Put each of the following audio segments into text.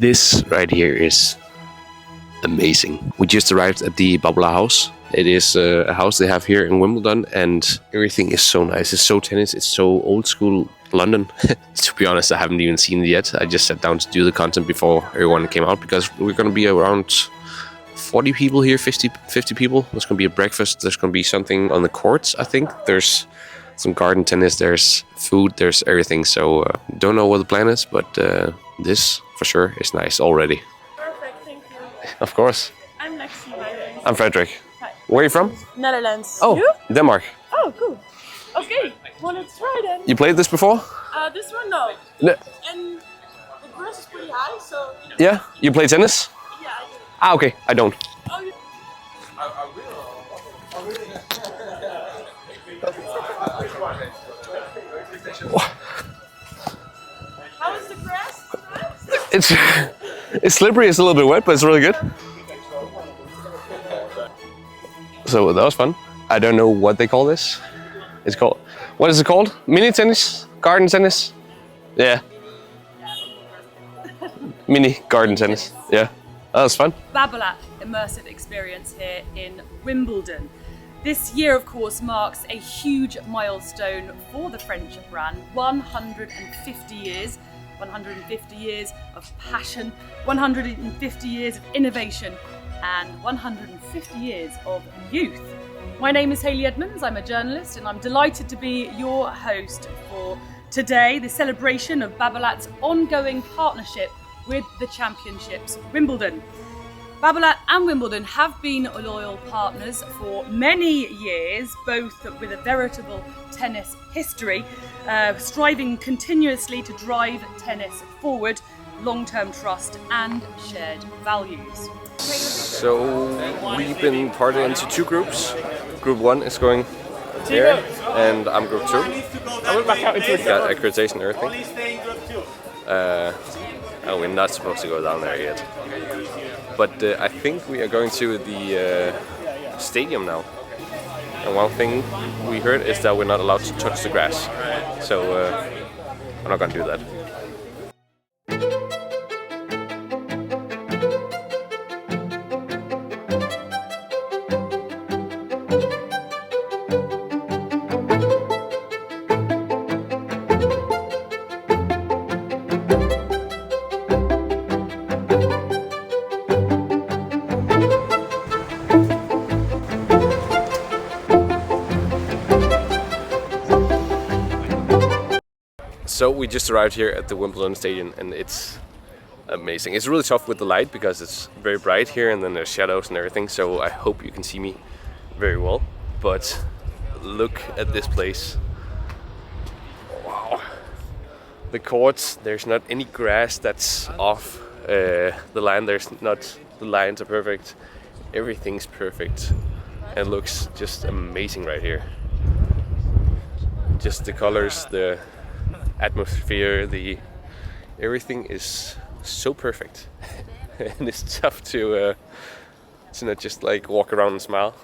This right here is amazing. We just arrived at the Babolat house. It is a house they have here in Wimbledon, and everything is so nice. It's so tennis. It's so old school London. To be honest, I haven't even seen it yet. I just sat down to do the content before everyone came out, because we're going to be around 40 people here, 50 people. There's going to be a breakfast. There's going to be something on the courts, I think. There's some garden tennis. There's food. There's everything. So don't know what the plan is, but this for sure is nice already. Perfect, thank you. Of course. I'm Lexi, by the way. I'm Frederick. Hi. Where are you from? Netherlands. Oh, You? Denmark. Oh, cool. Okay, well, let's try then. You played this before? This one, no. No. And the grass is pretty high, so, you know. Yeah? You play tennis? Yeah, I do. Ah, okay. I don't. Oh, you... How is the grass? It's slippery. It's a little bit wet, but it's really good. So that was fun. I don't know what they call this. It's called, what is it called? Mini tennis? Garden tennis? Yeah. Mini garden tennis. Yeah. That was fun. Babolat immersive experience here in Wimbledon. This year, of course, marks a huge milestone for the French brand. 150 years. 150 years of passion, 150 years of innovation, and 150 years of youth. My name is Hayley Edmonds, I'm a journalist, and I'm delighted to be your host for today, the celebration of Babolat's ongoing partnership with the Championships Wimbledon. Babolat and Wimbledon have been loyal partners for many years, both with a veritable tennis history, striving continuously to drive tennis forward, long-term trust and shared values. So we've been parted into two groups. Group 1 is going there, and I'm Group 2. Got accreditation and everything. Oh, we're not supposed to go down there yet. But I think we are going to the stadium now. And one thing we heard is that we're not allowed to touch the grass. So I'm not going to do that. So we just arrived here at the Wimbledon Stadium, and it's amazing. It's really tough with the light because it's very bright here, and then there's shadows and everything, so I hope you can see me very well. But look at this place. Wow. The courts, there's not any grass that's off the line. The lines are perfect. Everything's perfect. And it looks just amazing right here. Just the colors, the atmosphere, everything is so perfect. And it's tough to not just like walk around and smile,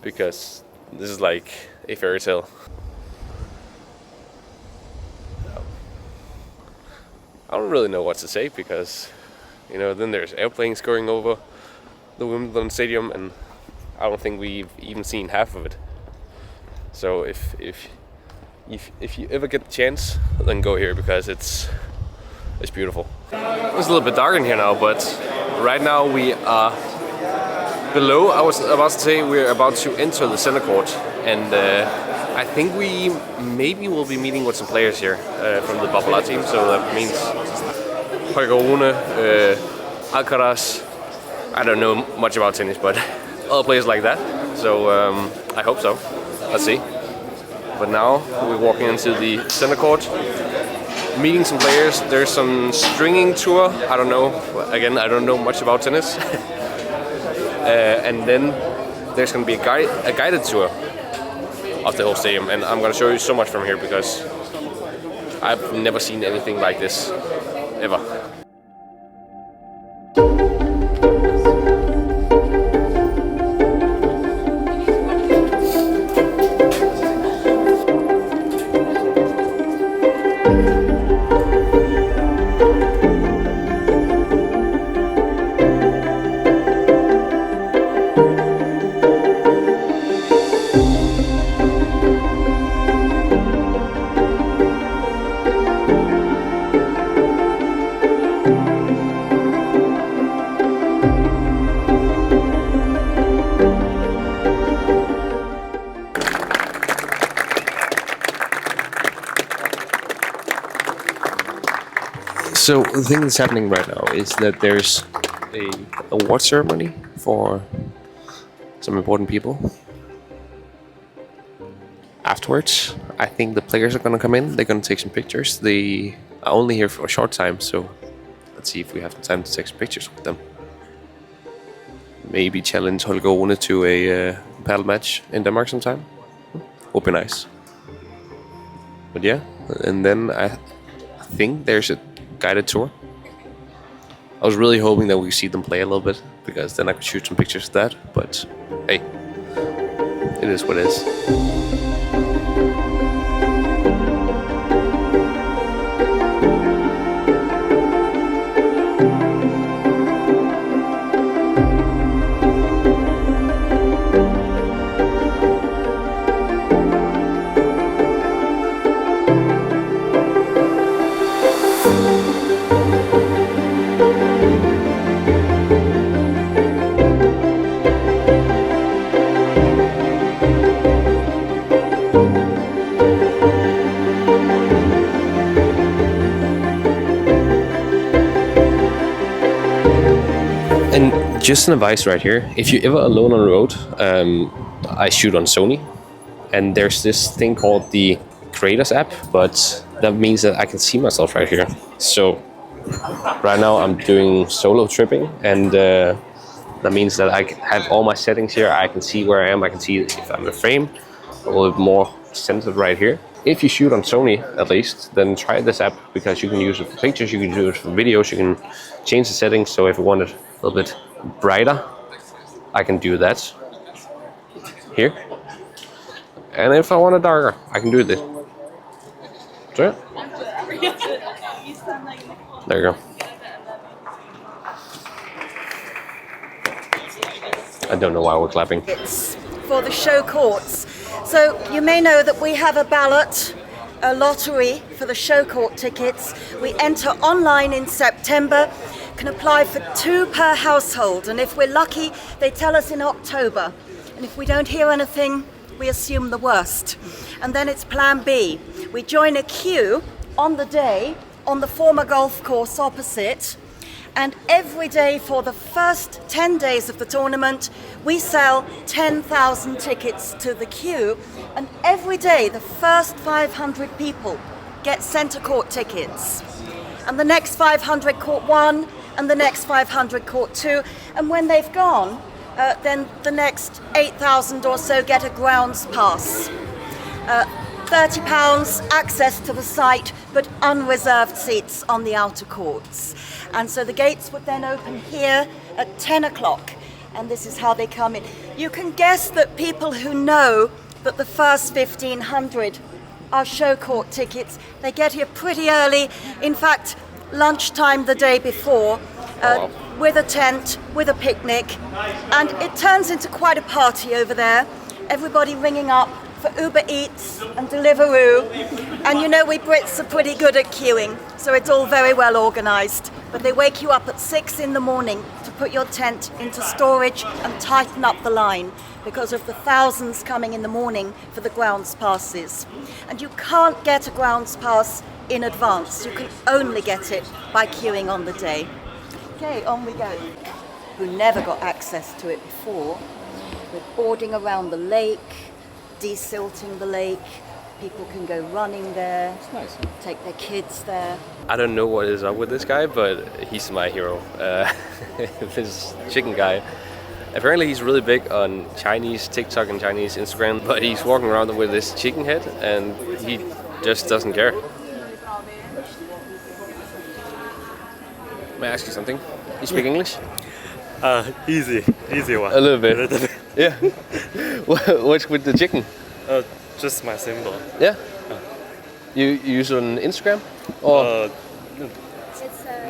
because this is like a fairy tale. I don't really know what to say, because then there's airplanes going over the Wimbledon Stadium, and I don't think we've even seen half of it. So if you ever get the chance, then go here, because it's beautiful. It's a little bit dark in here now, but right now we are below. I was about to say we're about to enter the center court, and I think we maybe will be meeting with some players here from the Babolat team. So that means Holger, Rune, Alcaraz. I don't know much about tennis, but other players like that. So I hope so. Let's see. But now we're walking into the center court, meeting some players. There's some stringing tour. I don't know. Again, I don't know much about tennis. And then there's going to be a guided tour of the whole stadium. And I'm going to show you so much from here, because I've never seen anything like this, ever. So the thing that's happening right now is that there's a award ceremony for some important people. Afterwards, I think the players are gonna come in. They're gonna take some pictures. They are only here for a short time, so let's see if we have the time to take some pictures with them. Maybe challenge Holger Rune to a paddle match in Denmark sometime. Would be nice. But yeah, and then I think there's a guided tour. I was really hoping that we could see them play a little bit, because then I could shoot some pictures of that, but hey, it is what it is. And just an advice right here, if you're ever alone on the road, I shoot on Sony, and there's this thing called the Creators app, but that means that I can see myself right here. So right now I'm doing solo tripping, and that means that I have all my settings here. I can see where I am, I can see if I'm in a frame, a little bit more centered right here. If you shoot on Sony, at least, then try this app, because you can use it for pictures, you can use it for videos, you can change the settings. So if I want it a little bit brighter, I can do that here. And if I want it darker, I can do this. So, there you go. I don't know why we're clapping. It's for the show courts. So you may know that we have a ballot, a lottery for the show court tickets. We enter online in September, can apply for 2 per household, and if we're lucky, they tell us in October. And if we don't hear anything, we assume the worst. And then it's plan B. We join a queue on the day on the former golf course opposite, and every day for the first 10 days of the tournament, we sell 10,000 tickets to the queue, and every day the first 500 people get centre court tickets. And the next 500 court 1, and the next 500 court 2, and when they've gone, then the next 8,000 or so get a grounds pass. £30 access to the site, but unreserved seats on the outer courts. And so the gates would then open here at 10 o'clock, and this is how they come in. You can guess that people who know that the first 1,500 are show court tickets, they get here pretty early. In fact, lunchtime the day before, with a tent, with a picnic, and it turns into quite a party over there. Everybody ringing up for Uber Eats and Deliveroo, and you know we Brits are pretty good at queuing, so it's all very well organised. But they wake you up at 6 in the morning to put your tent into storage and tighten up the line because of the thousands coming in the morning for the grounds passes. And you can't get a grounds pass in advance, you can only get it by queuing on the day. Okay, on we go. Who never got access to it before, we're boarding around the lake, desilting the lake. People can go running there. It's nice. Take their kids there. I don't know what is up with this guy, but he's my hero. This chicken guy. Apparently he's really big on Chinese TikTok and Chinese Instagram, but he's walking around with this chicken head and he just doesn't care. May I ask you something? You speak English? Easy one. A little bit. Yeah. What's with the chicken? Just my symbol. Yeah. You use it on Instagram? Or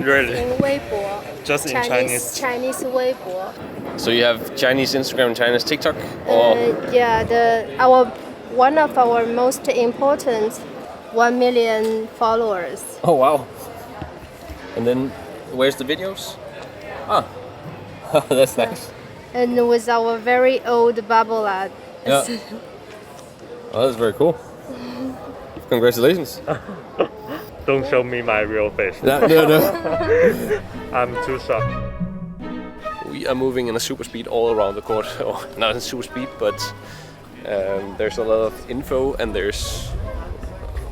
Really? In Weibo. Just in Chinese. Chinese Weibo. so you have Chinese Instagram and Chinese TikTok? Or One of our most important 1 million followers. oh wow. And then Where's the videos? Ah, that's nice. And with our very old Babolat. Yeah. Oh, that's very cool. Congratulations. Don't show me my real face. No. I'm too shocked. We are moving in a super speed all around the court. Oh, not in super speed, but there's a lot of info and there's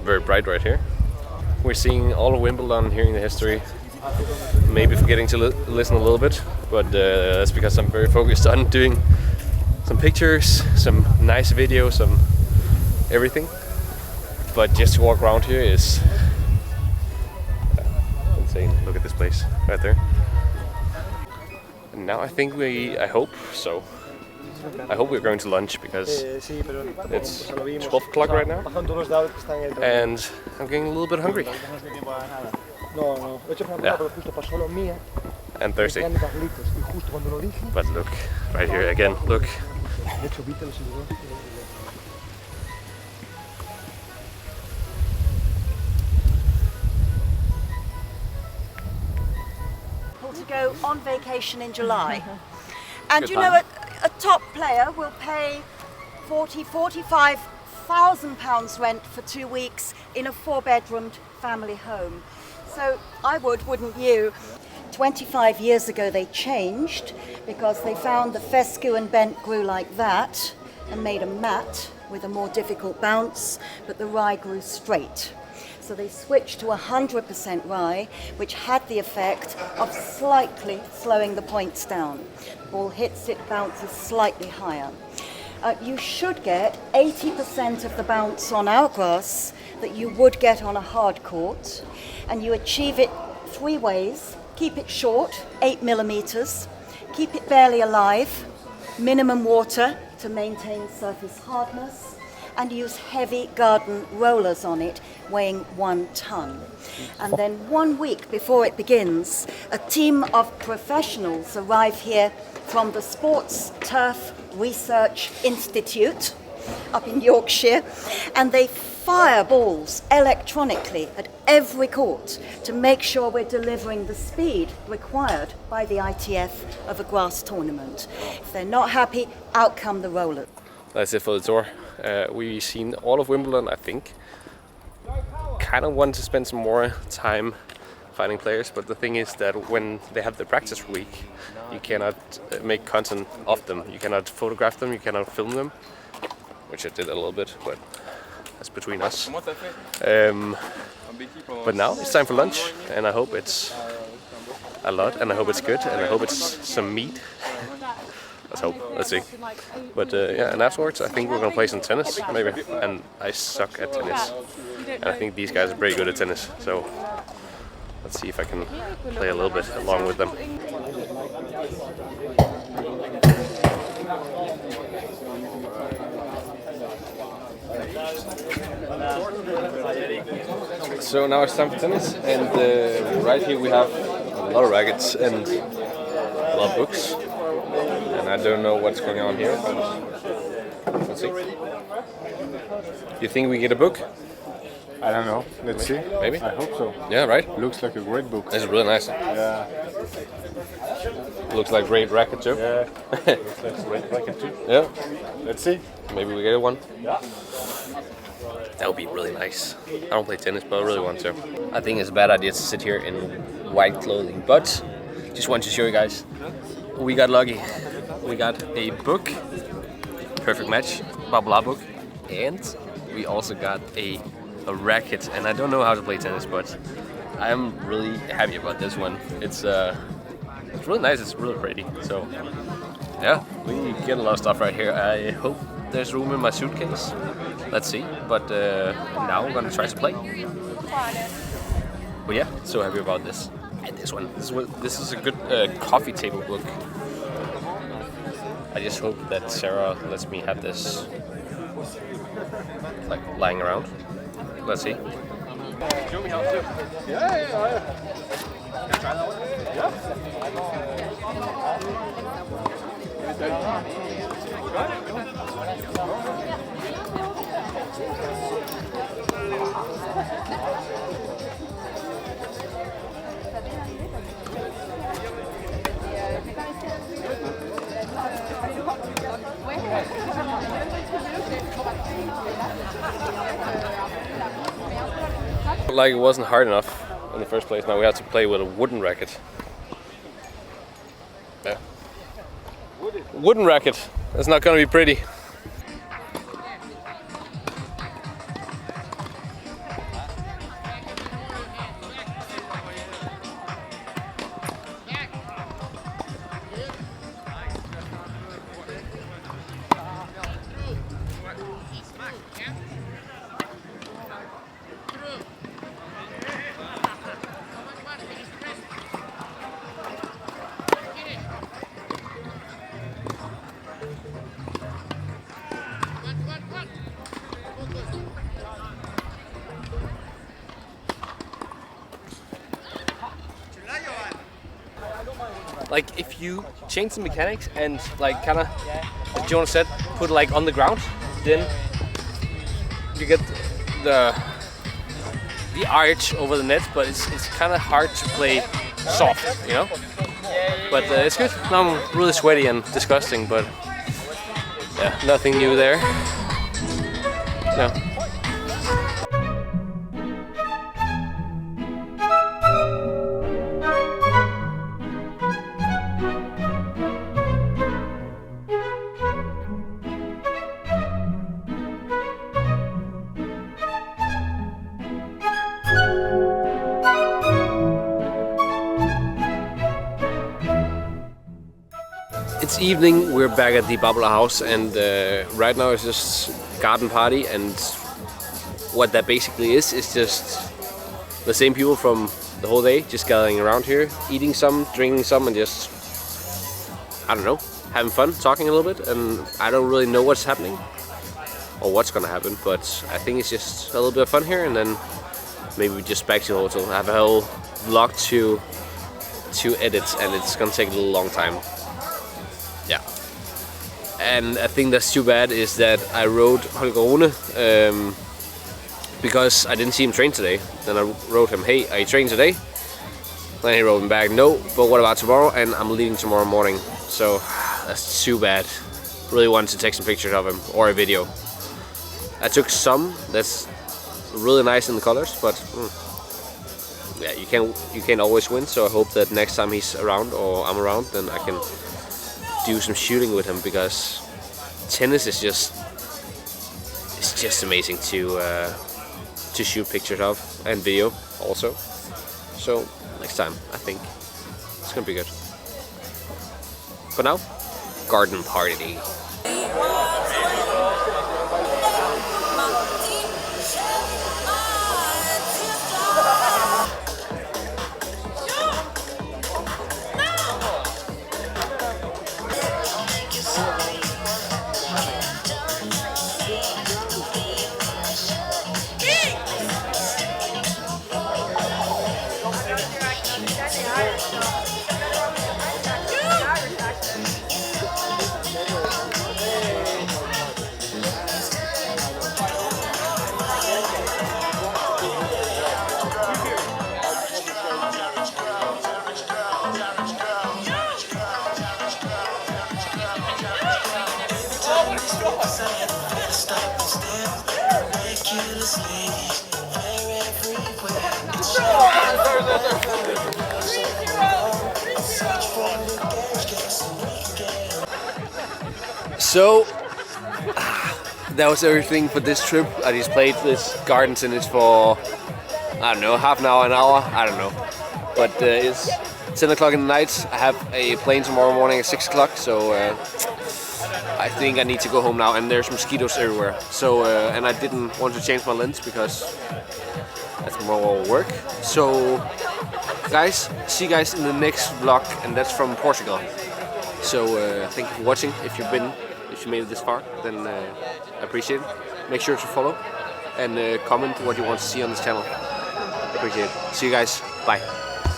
very bright right here. We're seeing all of Wimbledon, hearing the history, maybe forgetting to listen a little bit, but that's because I'm very focused on doing some pictures, some nice videos, some everything. But just to walk around here is insane. Look at this place right there. And now I think I hope we're going to lunch because it's 12 o'clock right now and I'm getting a little bit hungry. Yeah. And thirsty. But look, right here again, look. To go on vacation in July. And Good you know, time. a top player will pay 45,000 pounds rent for 2 weeks in a 4-bedroomed family home. So I wouldn't you? 25 years ago they changed because they found the fescue and bent grew like that and made a mat with a more difficult bounce, but the rye grew straight. So they switched to 100% rye, which had the effect of slightly slowing the points down. The ball hits it, bounces slightly higher. You should get 80% of the bounce on our grass that you would get on a hard court, and you achieve it 3 ways. Keep it short, 8 millimeters, keep it barely alive, minimum water to maintain surface hardness, and use heavy garden rollers on it, weighing 1 ton. And then 1 week before it begins, a team of professionals arrive here from the Sports Turf Research Institute up in Yorkshire, and they fire balls electronically at every court to make sure we're delivering the speed required by the ITF of a grass tournament. If they're not happy, out come the rollers. That's it for the tour. We've seen all of Wimbledon, I think. Kind of want to spend some more time finding players, but the thing is that when they have the practice week, you cannot make content of them. You cannot photograph them, you cannot film them, which I did a little bit, but that's between us. But now it's time for lunch, and I hope it's a lot, and I hope it's good, and I hope it's some meat. Let's hope. Let's see. But yeah, and afterwards I think we're gonna play some tennis, maybe. And I suck at tennis, and I think these guys are pretty good at tennis. So let's see if I can play a little bit along with them. So now it's time for tennis, and right here we have a lot of rackets and a lot of books. And I don't know what's going on here, but let's see. You think we get a book? I don't know. Let's see. Maybe. I hope so. Yeah, right? Looks like a great book. It's really nice. Yeah. Looks like great racket too. Yeah. Looks like a great racket too. Yeah. Let's see. Maybe we get one. Yeah. That would be really nice. I don't play tennis, but I really want to. I think it's a bad idea to sit here in white clothing, but just want to show you guys. We got lucky. We got a book, perfect match, Babolat book, and we also got a racket. And I don't know how to play tennis, but I'm really happy about this one. It's really nice. It's really pretty. So yeah, we get a lot of stuff right here. I hope there's room in my suitcase. Let's see. But now I'm gonna try to play. But yeah, so happy about this. And this one. This is a good coffee table book. I just hope that Sarah lets me have this like lying around. Let's see. Show me how to. Yeah. like it wasn't hard enough in the first place. Now we have to play with a wooden racket. Yeah. Wooden racket. That's not gonna be pretty. Like if you change the mechanics and like kind of, like Jonas said, put like on the ground, then you get the arch over the net, but it's kind of hard to play soft, you know. But it's good. Now I'm really sweaty and disgusting, but yeah, nothing new there. No. It's evening, we're back at the Babolat house, and right now it's just garden party, and what that basically is just the same people from the whole day just gathering around here, eating some, drinking some, and just, I don't know, having fun, talking a little bit. And I don't really know what's happening or what's gonna happen, but I think it's just a little bit of fun here, and then maybe we just back to the hotel. I have a whole vlog to edit, and it's gonna take a little long time. Yeah. And a thing that's too bad is that I wrote Holger Rune because I didn't see him train today. Then I wrote him, hey, are you training today? Then he wrote me back, no, but what about tomorrow? And I'm leaving tomorrow morning. So that's too bad. Really wanted to take some pictures of him or a video. I took some that's really nice in the colors, but yeah, you can't always win. So I hope that next time he's around or I'm around, then I can do some shooting with him, because tennis is just amazing to shoot pictures of and video also. So next time I think it's gonna be good. For now, garden party. So that was everything for this trip. I just played this garden tennis for, I don't know, half an hour, I don't know. But it's 10 o'clock in the night. I have a plane tomorrow morning at 6 o'clock, so I think I need to go home now, and there's mosquitoes everywhere. So, and I didn't want to change my lens because that's more work. So guys, see you guys in the next vlog, and that's from Portugal. So thank you for watching. If you made it this far, then I appreciate it. Make sure to follow and comment what you want to see on this channel. Appreciate it. See you guys. Bye.